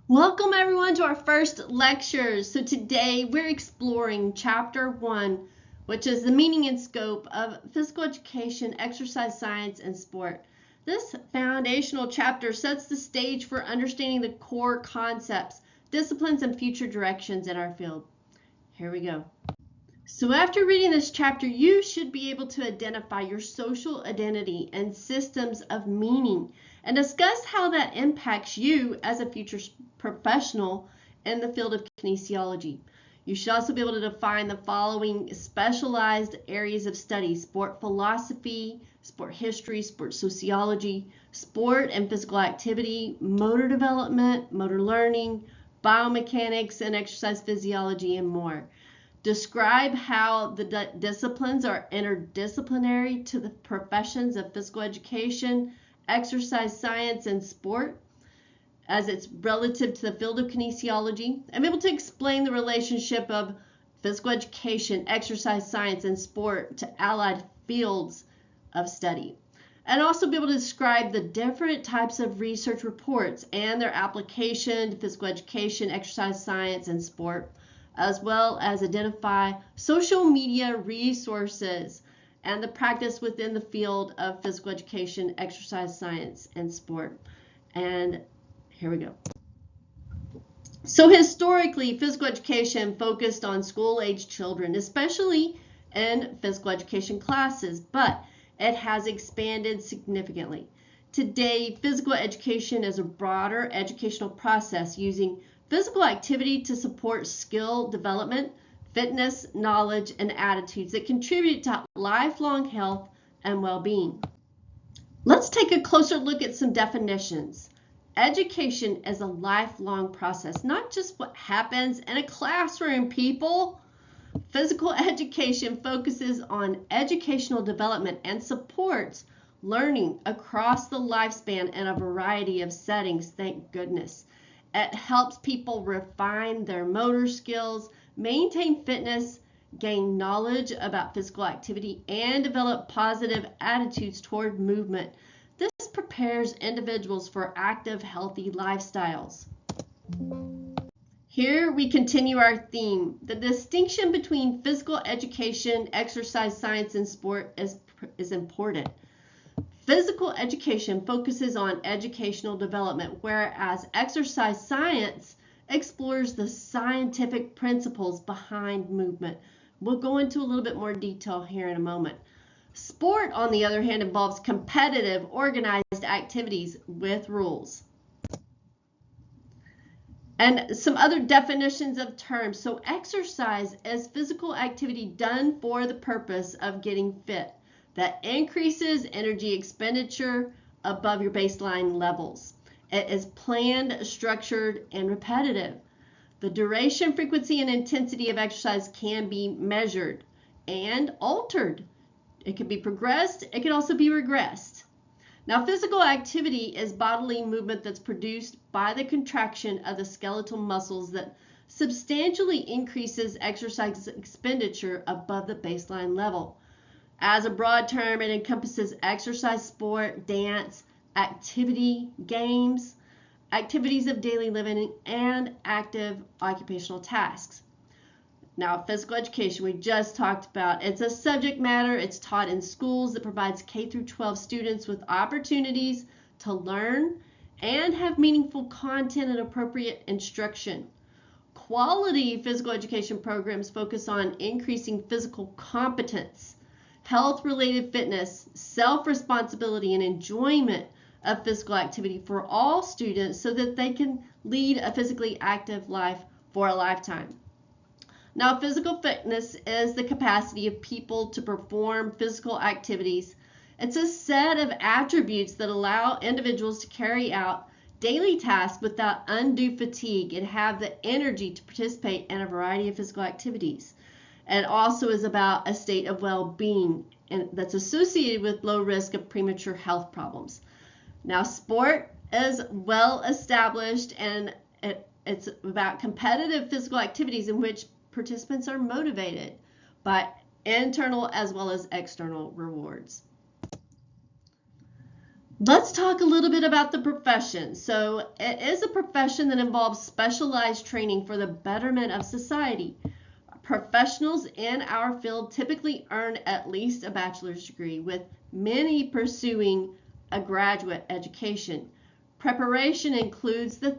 Welcome everyone to our first lecture. So today we're exploring chapter 1, which is the meaning and scope of physical education, exercise science, and sport. This foundational chapter sets the stage for understanding the core concepts, disciplines, and future directions in our field. Here we go. So after reading this chapter, you should be able to identify your social identity and systems of meaning and discuss how that impacts you as a future professional in the field of kinesiology. You should also be able to define the following specialized areas of study: sport philosophy, sport history, sport sociology, sport and physical activity, motor development, motor learning, biomechanics and exercise physiology, and more. Describe how the disciplines are interdisciplinary to the professions of physical education, exercise science, and sport as it's relative to the field of kinesiology. I'm able to explain the relationship of physical education, exercise science, and sport to allied fields of study. And also be able to describe the different types of research reports and their application to physical education, exercise science, and sport, as well as identify social media resources and the practice within the field of physical education, exercise science, and sport. And here we go. So historically, physical education focused on school-age children, especially in physical education classes, but it has expanded significantly. Today, physical education is a broader educational process using physical activity to support skill development, fitness, knowledge, and attitudes that contribute to lifelong health and well-being. Let's take a closer look at some definitions. Education is a lifelong process, not just what happens in a classroom, people. Physical education focuses on educational development and supports learning across the lifespan in a variety of settings, thank goodness. It helps people refine their motor skills, maintain fitness, gain knowledge about physical activity, and develop positive attitudes toward movement. This prepares individuals for active, healthy lifestyles. Here we continue our theme. The distinction between physical education, exercise science, and sport is important. Physical education focuses on educational development, whereas exercise science explores the scientific principles behind movement. We'll go into a little bit more detail here in a moment. Sport, on the other hand, involves competitive, organized activities with rules. And some other definitions of terms. So exercise is physical activity done for the purpose of getting fit that increases energy expenditure above your baseline levels. It is planned, structured, and repetitive. The duration, frequency, and intensity of exercise can be measured and altered. It can be progressed, it can also be regressed. Now, physical activity is bodily movement that's produced by the contraction of the skeletal muscles that substantially increases exercise expenditure above the baseline level. As a broad term, it encompasses exercise, sport, dance, activity, games, activities of daily living, and active occupational tasks. Now, physical education, we just talked about. It's a subject matter. It's taught in schools that provides K through 12 students with opportunities to learn and have meaningful content and appropriate instruction. Quality physical education programs focus on increasing physical competence, health-related fitness, self-responsibility, and enjoyment of physical activity for all students so that they can lead a physically active life for a lifetime. Now, physical fitness is the capacity of people to perform physical activities. It's a set of attributes that allow individuals to carry out daily tasks without undue fatigue and have the energy to participate in a variety of physical activities. It also is about a state of well-being and that's associated with low risk of premature health problems. Now, sport is well established, and it's about competitive physical activities in which participants are motivated by internal as well as external rewards. Let's talk a little bit about the profession. So it is a profession that involves specialized training for the betterment of society. Professionals in our field typically earn at least a bachelor's degree, with many pursuing a graduate education. Preparation includes the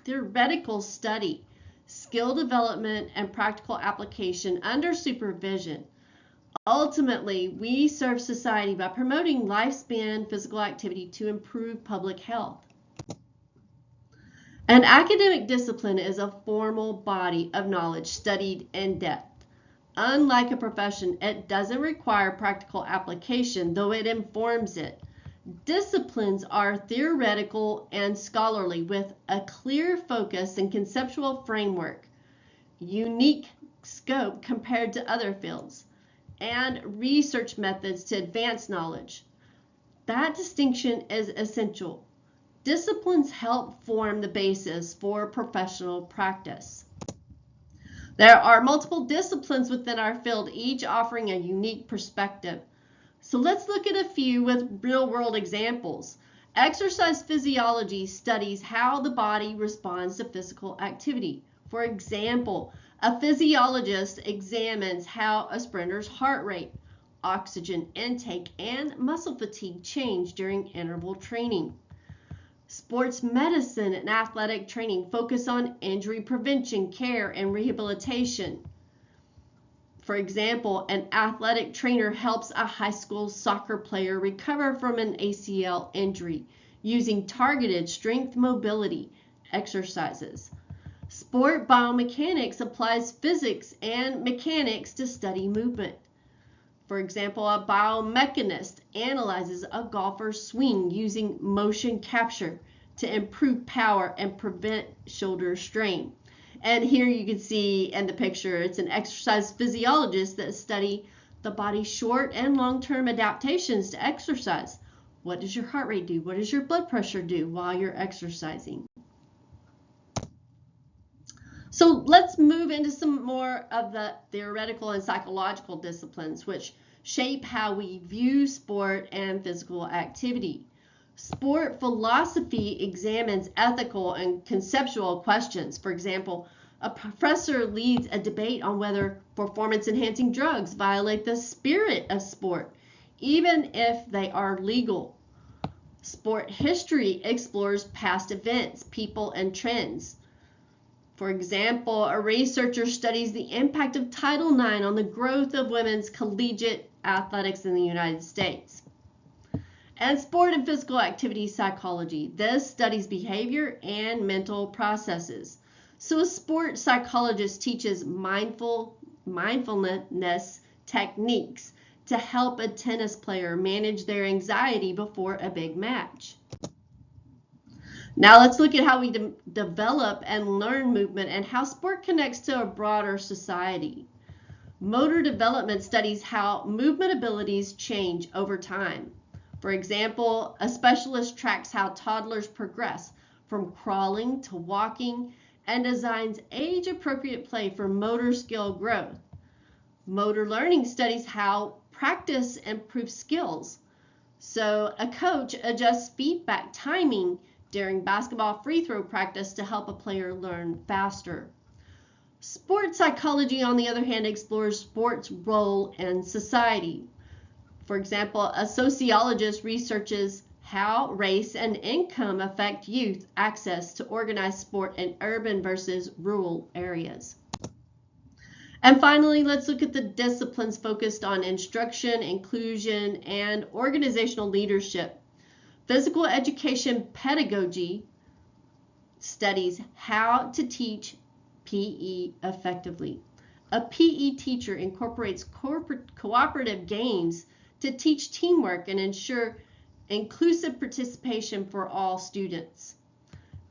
theoretical study, skill development, and practical application under supervision. Ultimately, we serve society by promoting lifespan physical activity to improve public health. An academic discipline is a formal body of knowledge studied in depth. Unlike a profession, it doesn't require practical application, though it informs it. Disciplines are theoretical and scholarly with a clear focus and conceptual framework, unique scope compared to other fields, and research methods to advance knowledge. That distinction is essential. Disciplines help form the basis for professional practice. There are multiple disciplines within our field, each offering a unique perspective. So let's look at a few with real-world examples. Exercise physiology studies how the body responds to physical activity. For example, a physiologist examines how a sprinter's heart rate, oxygen intake, and muscle fatigue change during interval training. Sports medicine and athletic training focus on injury prevention, care, and rehabilitation. For example, an athletic trainer helps a high school soccer player recover from an ACL injury using targeted strength mobility exercises. Sport biomechanics applies physics and mechanics to study movement. For example, a biomechanist analyzes a golfer's swing using motion capture to improve power and prevent shoulder strain. And here you can see in the picture, it's an exercise physiologist that study the body's short and long-term adaptations to exercise. What does your heart rate do? What does your blood pressure do while you're exercising? So let's move into some more of the theoretical and psychological disciplines, which shape how we view sport and physical activity. Sport philosophy examines ethical and conceptual questions. For example, a professor leads a debate on whether performance-enhancing drugs violate the spirit of sport, even if they are legal. Sport history explores past events, people, and trends. For example, a researcher studies the impact of Title IX on the growth of women's collegiate athletics in the United States. And sport and physical activity psychology. This studies behavior and mental processes. So a sport psychologist teaches mindfulness techniques to help a tennis player manage their anxiety before a big match. Now let's look at how we develop and learn movement and how sport connects to a broader society. Motor development studies how movement abilities change over time. For example, a specialist tracks how toddlers progress from crawling to walking and designs age-appropriate play for motor skill growth. Motor learning studies how practice improves skills. So a coach adjusts feedback timing during basketball free throw practice to help a player learn faster. Sports psychology, on the other hand, explores sports' role in society. For example, a sociologist researches how race and income affect youth access to organized sport in urban versus rural areas. And finally, let's look at the disciplines focused on instruction, inclusion, and organizational leadership. Physical education pedagogy studies how to teach PE effectively. A PE teacher incorporates cooperative games to teach teamwork and ensure inclusive participation for all students.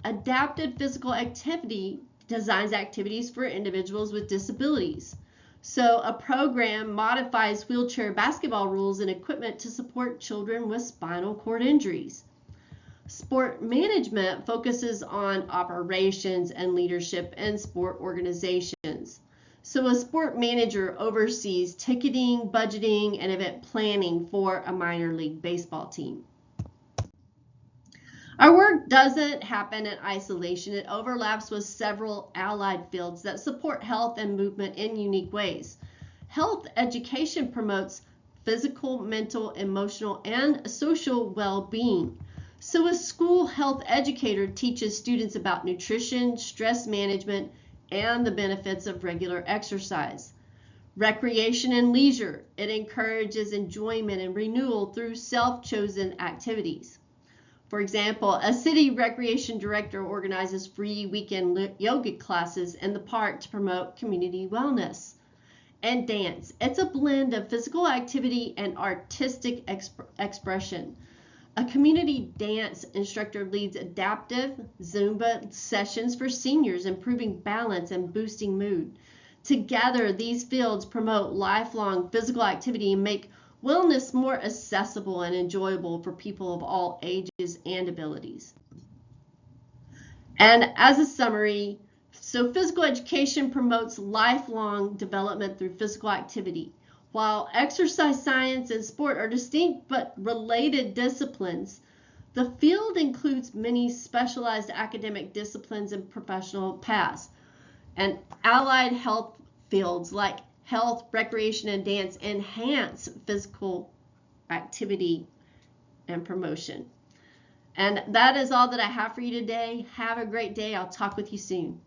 Adapted physical activity designs activities for individuals with disabilities. So a program modifies wheelchair basketball rules and equipment to support children with spinal cord injuries. Sport management focuses on operations and leadership in sport organizations. So a sport manager oversees ticketing, budgeting, and event planning for a minor league baseball team. Our work doesn't happen in isolation. It overlaps with several allied fields that support health and movement in unique ways. Health education promotes physical, mental, emotional, and social well-being. So a school health educator teaches students about nutrition, stress management, and the benefits of regular exercise. Recreation and leisure. It encourages enjoyment and renewal through self-chosen activities. For example, a city recreation director organizes free weekend yoga classes in the park to promote community wellness. And dance. It's a blend of physical activity and artistic expression. A community dance instructor leads adaptive Zumba sessions for seniors, improving balance and boosting mood. Together, these fields promote lifelong physical activity and make wellness more accessible and enjoyable for people of all ages and abilities. And as a summary, so physical education promotes lifelong development through physical activity. While exercise science and sport are distinct but related disciplines, the field includes many specialized academic disciplines and professional paths. And allied health fields like health, recreation, and dance enhance physical activity and promotion. And that is all that I have for you today. Have a great day. I'll talk with you soon.